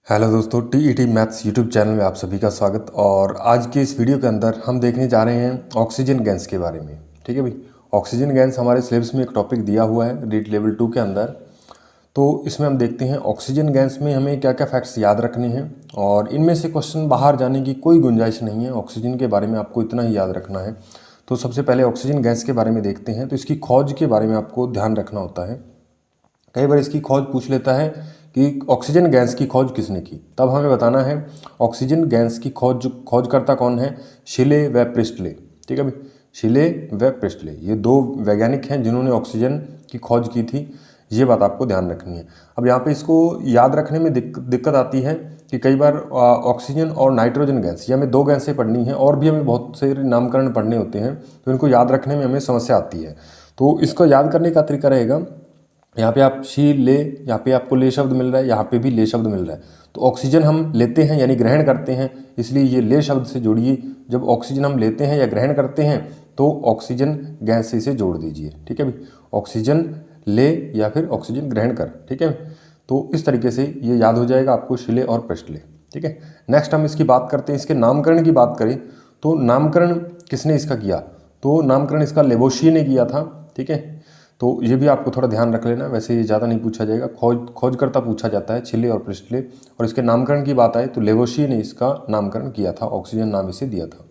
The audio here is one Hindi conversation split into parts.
हेलो दोस्तों, टीईटी मैथ्स यूट्यूब चैनल में आप सभी का स्वागत। और आज के इस वीडियो के अंदर हम देखने जा रहे हैं ऑक्सीजन गैस के बारे में। ठीक है भाई, ऑक्सीजन गैस हमारे सिलेबस में एक टॉपिक दिया हुआ है रीट लेवल 2 के अंदर। तो इसमें हम देखते हैं ऑक्सीजन गैस में हमें क्या क्या फैक्ट्स याद रखने हैं और इनमें से क्वेश्चन बाहर जाने की कोई गुंजाइश नहीं है। ऑक्सीजन के बारे में आपको इतना ही याद रखना है। तो सबसे पहले ऑक्सीजन गैस के बारे में देखते हैं। तो इसकी खोज के बारे में आपको ध्यान रखना होता है। कई बार इसकी खोज पूछ लेता है कि ऑक्सीजन गैस की खोज किसने की, तब हमें बताना है ऑक्सीजन गैस की खोजकर्ता कौन है, शिले व प्रिस्टले। ठीक है भाई, शिले व प्रिस्टले ये दो वैज्ञानिक हैं जिन्होंने ऑक्सीजन की खोज की थी। ये बात आपको ध्यान रखनी है। अब यहाँ पे इसको याद रखने में दिक्कत आती है कि कई बार ऑक्सीजन और नाइट्रोजन गैस, ये हमें दो गैसें पढ़नी है और भी हमें बहुत से नामकरण पढ़ने होते हैं, तो इनको याद रखने में हमें समस्या आती है। तो इसको याद करने का तरीका रहेगा, यहाँ पे आप शी ले, यहाँ पे आपको ले शब्द मिल रहा है, यहाँ पे भी ले शब्द मिल रहा है। तो ऑक्सीजन हम लेते हैं यानी ग्रहण करते हैं, इसलिए ये ले शब्द से जोड़िए। जब ऑक्सीजन हम लेते हैं या ग्रहण करते हैं तो ऑक्सीजन गैस से इसे जोड़ दीजिए। ठीक है भाई, ऑक्सीजन ले या फिर ऑक्सीजन ग्रहण कर। ठीक है, तो इस तरीके से ये याद हो जाएगा आपको, शिले और प्रिस्टले। ठीक है, नेक्स्ट हम इसकी बात करते हैं। इसके नामकरण की बात करें तो नामकरण किसने इसका किया, तो नामकरण इसका लेवोशिए ने किया था। ठीक है, तो ये भी आपको थोड़ा ध्यान रख लेना। वैसे ये ज़्यादा नहीं पूछा जाएगा, खोजकर्ता पूछा जाता है शिले और प्रिस्टले। और इसके नामकरण की बात आए तो लेवोशिए ने इसका नामकरण किया था, ऑक्सीजन नाम इसे दिया था।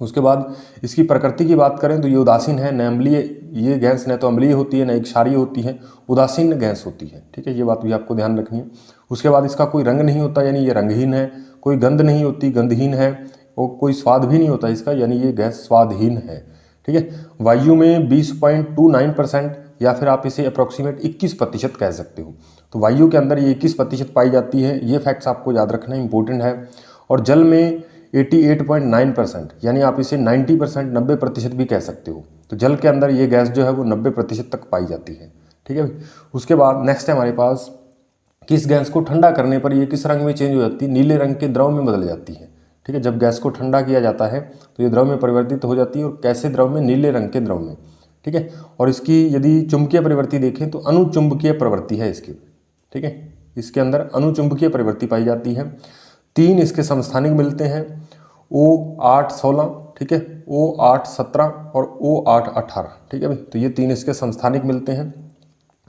उसके बाद इसकी प्रकृति की बात करें तो ये उदासीन है, न अम्लीय। ये गैस न तो अम्लीय होती है न एक क्षारीय होती है, उदासीन गैस होती है। ठीक है, ये बात भी आपको ध्यान रखनी है। उसके बाद इसका कोई रंग नहीं होता, यानी ये रंगहीन है। कोई गंध नहीं होती, गंधहीन है। और कोई स्वाद भी नहीं होता इसका, यानी ये गैस स्वादहीन है। ठीक है, वायु में 20.29% या फिर आप इसे अप्रोक्सीमेट 21% कह सकते हो। तो वायु के अंदर ये 21% पाई जाती है। ये फैक्ट्स आपको याद रखना इंपॉर्टेंट है। और जल में 88.9%, यानी आप इसे 90%, 90% भी कह सकते हो। तो जल के अंदर ये गैस जो है वो 90% तक पाई जाती है। ठीक है, उसके बाद नेक्स्ट है हमारे पास, किस गैस को ठंडा करने पर ये किस रंग में चेंज हो जाती है, नीले रंग के द्रव में बदल जाती है। ठीक है, जब गैस को ठंडा किया जाता है तो ये द्रव में परिवर्तित हो जाती है, और कैसे द्रव में, नीले रंग के द्रव में। ठीक है, और इसकी यदि चुंबकीय प्रवृत्ति देखें तो अनुचुंबकीय प्रवृत्ति है इसकी। ठीक है, इसके अंदर अनुचुंबकीय प्रवृत्ति पाई जाती है। 3 इसके समस्थानिक मिलते हैं, O8-16, ठीक है, O8-17 और O8-18। ठीक है भाई, तो ये 3 इसके समस्थानिक मिलते हैं।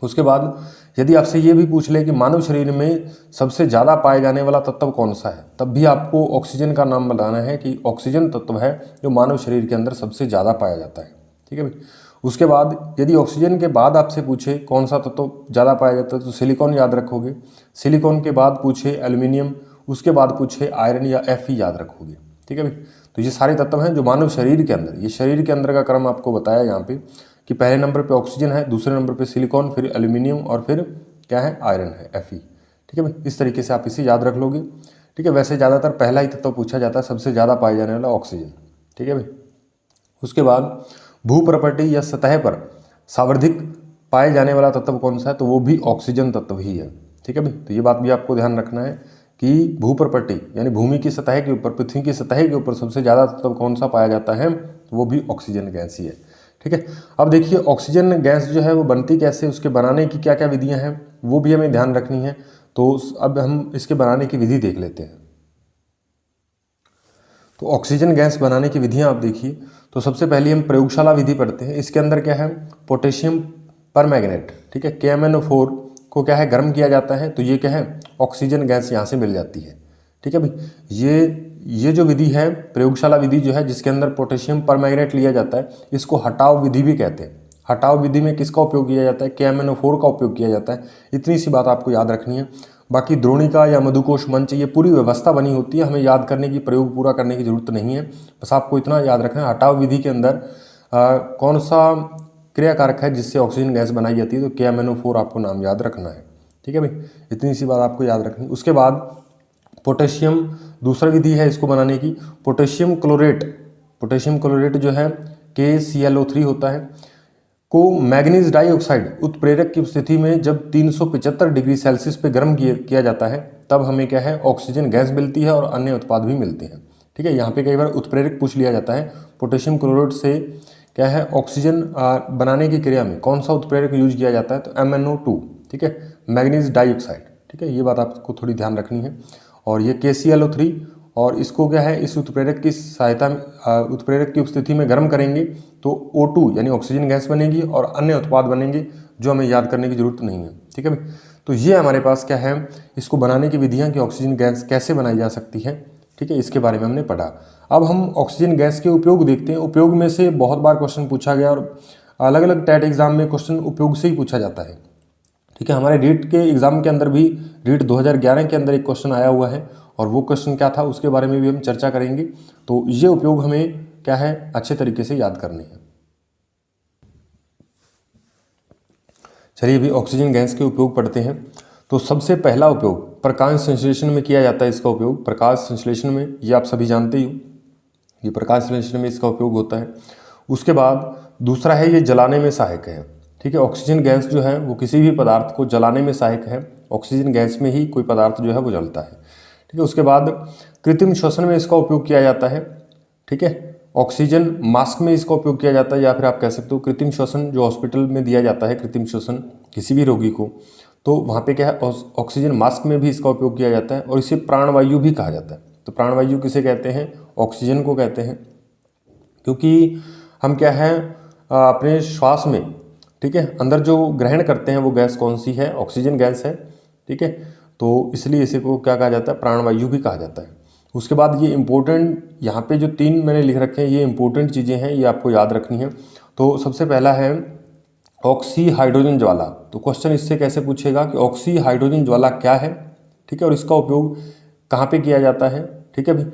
उसके बाद यदि आपसे ये भी पूछ ले कि मानव शरीर में सबसे ज़्यादा पाए जाने वाला तत्व कौन सा है, तब भी आपको ऑक्सीजन का नाम बताना है कि ऑक्सीजन तत्व है जो मानव शरीर के अंदर सबसे ज़्यादा पाया जाता है। ठीक है भाई, उसके बाद यदि ऑक्सीजन के बाद आपसे पूछे कौन सा तत्व ज़्यादा पाया जाता है तो सिलिकॉन याद रखोगे। सिलिकॉन के बाद पूछे एल्यूमिनियम, उसके बाद पूछे आयरन या Fe याद रखोगे। ठीक है भाई, तो ये सारे तत्व हैं जो मानव शरीर के अंदर, ये शरीर के अंदर का क्रम आपको बताया यहाँ पे कि पहले नंबर पे ऑक्सीजन है, दूसरे नंबर पे सिलिकॉन, फिर एल्यूमिनियम और फिर क्या है, आयरन है, Fe। ठीक है भाई, इस तरीके से आप इसे याद रख लोगे। ठीक है, वैसे ज़्यादातर पहला ही तत्व पूछा जाता है, सबसे ज़्यादा पाए जाने वाला ऑक्सीजन। ठीक है भाई, उसके बाद भूप्रपटी या सतह पर सर्वाधिक पाए जाने वाला तत्व कौन सा है, तो वो भी ऑक्सीजन तत्व ही है। ठीक है भाई, तो ये बात भी आपको ध्यान रखना है कि भूप्रपटी यानी भूमि की सतह के ऊपर, पृथ्वी की सतह के ऊपर सबसे ज़्यादा तत्व कौन सा पाया जाता है, वो भी ऑक्सीजन गैस ही है। ठीक है, अब देखिए ऑक्सीजन गैस जो है वो बनती कैसे, उसके बनाने की क्या क्या विधियां हैं वो भी हमें ध्यान रखनी है। तो अब हम इसके बनाने की विधि देख लेते हैं। तो ऑक्सीजन गैस बनाने की विधियां आप देखिए। तो सबसे पहले हम प्रयोगशाला विधि पढ़ते हैं। इसके अंदर क्या है, पोटेशियम परमैंगनेट, ठीक है, KMnO4 को क्या है, गर्म किया जाता है, तो ये क्या है, ऑक्सीजन गैस यहाँ से मिल जाती है। ठीक है भाई, ये जो विधि है, प्रयोगशाला विधि जो है जिसके अंदर पोटेशियम परमैंगनेट लिया जाता है, इसको हटाव विधि भी कहते हैं। हटाव विधि में किसका उपयोग किया जाता है, KMnO4 का उपयोग किया जाता है। इतनी सी बात आपको याद रखनी है। बाकी द्रोणिका या मधुकोश मंच, ये पूरी व्यवस्था बनी होती है, हमें याद करने की, प्रयोग पूरा करने की जरूरत नहीं है। बस आपको इतना याद रखना है, हटाव विधि के अंदर कौन सा क्रिया कारक है जिससे ऑक्सीजन गैस बनाई जाती है, तो KMnO4 आपको नाम याद रखना है। ठीक है भाई, इतनी सी बात आपको याद रखनी। उसके बाद पोटेशियम, दूसरा विधि है इसको बनाने की, पोटेशियम क्लोरेट। पोटेशियम क्लोरेट जो है KClO3 होता है, को मैग्नीज डाइऑक्साइड उत्प्रेरक की स्थिति में जब 375 डिग्री सेल्सियस पे गर्म किया जाता है, तब हमें क्या है, ऑक्सीजन गैस मिलती है और अन्य उत्पाद भी मिलते हैं। ठीक है, यहाँ पे कई बार उत्प्रेरक पूछ लिया जाता है। पोटेशियम क्लोराइड से क्या है, ऑक्सीजन बनाने की क्रिया में कौन सा उत्प्रेरक यूज किया जाता है, तो MnO2। ठीक है, मैग्नीज डाइऑक्साइड। ठीक है, ये बात आपको थोड़ी ध्यान रखनी है। और ये KClO3, और इसको क्या है, इस उत्प्रेरक की सहायता में उत्प्रेरक की उपस्थिति में गर्म करेंगे तो O2 यानी ऑक्सीजन गैस बनेगी और अन्य उत्पाद बनेंगे जो हमें याद करने की जरूरत नहीं है। ठीक है भाई, तो ये हमारे पास क्या है, इसको बनाने की विधियाँ कि ऑक्सीजन गैस कैसे बनाई जा सकती है। ठीक है, इसके बारे में हमने पढ़ा। अब हम ऑक्सीजन गैस के उपयोग देखते हैं। उपयोग में से बहुत बार क्वेश्चन पूछा गया और अलग अलग टेट एग्जाम में क्वेश्चन उपयोग से ही पूछा जाता है। ठीक है, हमारे रीट के एग्जाम के अंदर भी रीट 2011 के अंदर एक क्वेश्चन आया हुआ है और वो क्वेश्चन क्या था उसके बारे में भी हम चर्चा करेंगे। तो ये उपयोग हमें क्या है, अच्छे तरीके से याद करने हैं। चलिए अभी ऑक्सीजन गैस के उपयोग पढ़ते हैं। तो सबसे पहला उपयोग प्रकाश संश्लेषण में किया जाता है। इसका उपयोग प्रकाश संश्लेषण में, ये आप सभी जानते ही हो, ये प्रकाश संश्लेषण में इसका उपयोग होता है। उसके बाद दूसरा है ये जलाने में सहायक है। ठीक है, ऑक्सीजन गैस जो है वो किसी भी पदार्थ को जलाने में सहायक है। ऑक्सीजन गैस में ही कोई पदार्थ जो है वो जलता है। ठीक है, उसके बाद कृत्रिम श्वसन में इसका उपयोग किया जाता है। ठीक है, ऑक्सीजन मास्क में इसका उपयोग किया जाता है, या फिर आप कह सकते हो कृत्रिम श्वसन जो हॉस्पिटल में दिया जाता है, कृत्रिम श्वसन किसी भी रोगी को, तो वहाँ पे क्या है, ऑक्सीजन मास्क में भी इसका उपयोग किया जाता है और इसे प्राणवायु भी कहा जाता है। तो प्राणवायु किसे कहते हैं, ऑक्सीजन को कहते हैं, क्योंकि हम क्या है अपने श्वास में, ठीक है, अंदर जो ग्रहण करते हैं वो गैस कौन सी है, ऑक्सीजन गैस है। ठीक है, तो इसलिए इसे को क्या कहा जाता है, प्राणवायु भी कहा जाता है। उसके बाद ये इंपॉर्टेंट, यहाँ पे जो 3 मैंने लिख रखे हैं ये इंपॉर्टेंट चीज़ें हैं, ये आपको याद रखनी है। तो सबसे पहला है ऑक्सी हाइड्रोजन ज्वाला। तो क्वेश्चन इससे कैसे पूछेगा कि ऑक्सी हाइड्रोजन ज्वाला क्या है, ठीक है, और इसका उपयोग कहाँ पे किया जाता है। ठीक है भाई,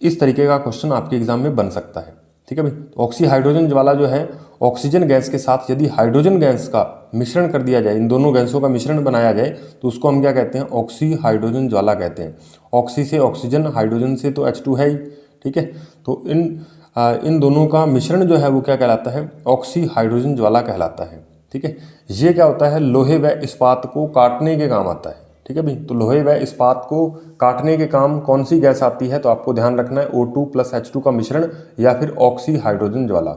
इस तरीके का क्वेश्चन आपके एग्जाम में बन सकता है। ठीक है भाई, ऑक्सी हाइड्रोजन ज्वाला जो है, ऑक्सीजन गैस के साथ यदि हाइड्रोजन गैस का मिश्रण कर दिया जाए, इन दोनों गैसों का मिश्रण बनाया जाए तो उसको हम क्या कहते हैं, ऑक्सी हाइड्रोजन ज्वाला कहते हैं। ऑक्सी से ऑक्सीजन, हाइड्रोजन से तो H2 है ही। ठीक है, तो इन दोनों का मिश्रण जो है वो क्या कहलाता है, ऑक्सी हाइड्रोजन ज्वाला कहलाता है। ठीक है, ये क्या होता है, लोहे व इस्पात को काटने के काम आता है। ठीक है भाई, तो लोहे व इस्पात को काटने के काम कौन सी गैस आती है, तो आपको ध्यान रखना है O2 + H2 का मिश्रण या फिर ऑक्सी हाइड्रोजन ज्वाला।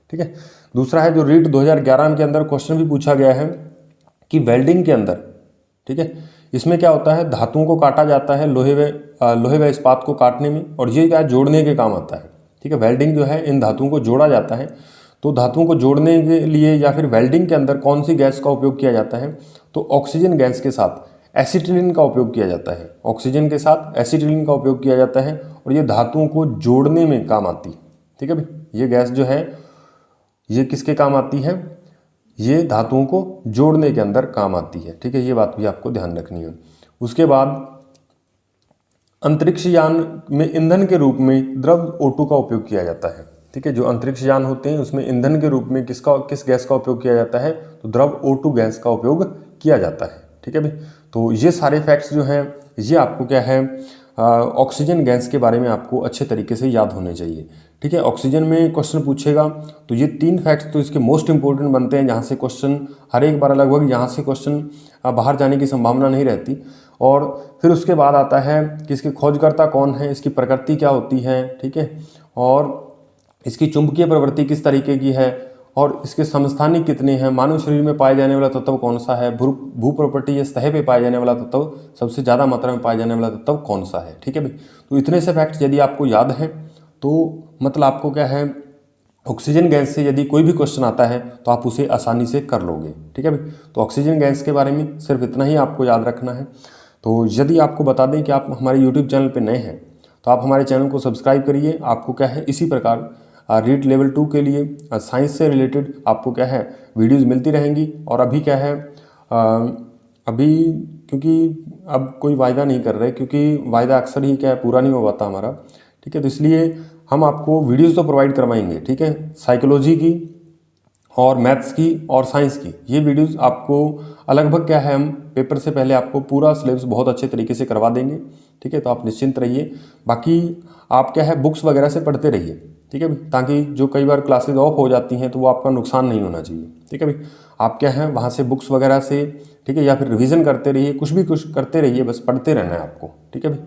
ठीक है, दूसरा है जो रीट 2011 के अंदर क्वेश्चन भी पूछा गया है कि वेल्डिंग के अंदर, ठीक है, इसमें क्या होता है, धातुओं को काटा जाता है लोहे व इस्पात को काटने में, और ये क्या जोड़ने के काम आता है। ठीक है, वेल्डिंग जो है इन धातुओं को जोड़ा जाता है। तो धातुओं को जोड़ने के लिए या फिर वेल्डिंग के अंदर कौन सी गैस का उपयोग किया जाता है, तो ऑक्सीजन गैस के साथ एसिटिलीन का उपयोग किया जाता है। ऑक्सीजन के साथ एसिटिलीन का उपयोग किया जाता है और ये धातुओं को जोड़ने में काम आती है। ठीक है भाई, ये गैस जो है ये किसके काम आती है, ये धातुओं को जोड़ने के अंदर काम आती है। ठीक है, ये बात भी आपको ध्यान रखनी है। उसके बाद अंतरिक्ष यान में ईंधन के रूप में द्रव O2 का उपयोग किया जाता है। ठीक है, जो अंतरिक्ष यान होते हैं उसमें ईंधन के रूप में किस गैस का उपयोग किया जाता है, तो द्रव O2 गैस का उपयोग किया जाता है। ठीक है भाई, तो ये सारे फैक्ट्स जो हैं ये आपको क्या है, ऑक्सीजन गैस के बारे में आपको अच्छे तरीके से याद होने चाहिए। ठीक है, ऑक्सीजन में क्वेश्चन पूछेगा तो ये 3 फैक्ट्स तो इसके मोस्ट इंपॉर्टेंट बनते हैं, जहाँ से क्वेश्चन हर एक बार लगभग यहाँ से क्वेश्चन बाहर जाने की संभावना नहीं रहती। और फिर उसके बाद आता है कि इसके खोजकर्ता कौन है, इसकी प्रकृति क्या होती है, ठीक है, और इसकी चुंबकीय प्रवृत्ति किस तरीके की है, और इसके समस्थानिक कितने हैं, मानव शरीर में पाए जाने वाला तत्व कौन सा है, भू प्रॉपर्टी या सतह पे पाए जाने वाला तत्व सबसे ज़्यादा मात्रा में पाए जाने वाला तत्व कौन सा है। ठीक है भाई, तो इतने से फैक्ट्स यदि आपको याद हैं तो मतलब आपको क्या है, ऑक्सीजन गैस से यदि कोई भी क्वेश्चन आता है तो आप उसे आसानी से कर लोगे। ठीक है भाई, तो ऑक्सीजन गैस के बारे में सिर्फ इतना ही आपको याद रखना है। तो यदि आपको बता दें कि आप हमारे यूट्यूब चैनल पर नए हैं तो आप हमारे चैनल को सब्सक्राइब करिए। आपको क्या है, इसी प्रकार रीट लेवल 2 के लिए साइंस से रिलेटेड आपको क्या है वीडियोस मिलती रहेंगी। और अभी क्या है, अभी क्योंकि अब कोई वायदा नहीं कर रहे, क्योंकि वायदा अक्सर ही क्या है पूरा नहीं हो पाता हमारा। ठीक है, तो इसलिए हम आपको वीडियोस तो प्रोवाइड करवाएंगे। ठीक है, साइकोलॉजी की और मैथ्स की और साइंस की ये वीडियोस आपको लगभग क्या है, हम पेपर से पहले आपको पूरा सिलेबस बहुत अच्छे तरीके से करवा देंगे। ठीक है, तो आप निश्चिंत रहिए। बाकी आप क्या है बुक्स वगैरह से पढ़ते रहिए। ठीक है भाई, ताकि जो कई बार क्लासेज ऑफ हो जाती हैं तो वो आपका नुकसान नहीं होना चाहिए। ठीक है भाई, आप क्या है वहाँ से बुक्स वगैरह से, ठीक है, या फिर रिवीजन करते रहिए, कुछ करते रहिए, बस पढ़ते रहना है आपको। ठीक है भाई,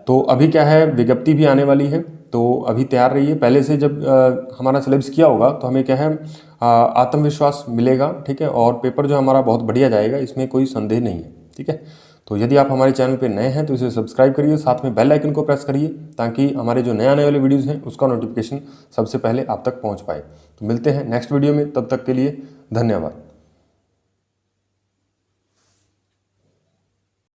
तो अभी क्या है विज्ञप्ति भी आने वाली है, तो अभी तैयार रहिए। पहले से जब हमारा सिलेबस किया होगा तो हमें क्या है आत्मविश्वास मिलेगा। ठीक है, और पेपर जो हमारा बहुत बढ़िया जाएगा, इसमें कोई संदेह नहीं है। ठीक है, तो यदि आप हमारे चैनल पे नए हैं तो इसे सब्सक्राइब करिए, साथ में बेल आइकन को प्रेस करिए ताकि हमारे जो नए आने वाले वीडियोज़ हैं उसका नोटिफिकेशन सबसे पहले आप तक पहुँच पाए। तो मिलते हैं नेक्स्ट वीडियो में, तब तक के लिए धन्यवाद।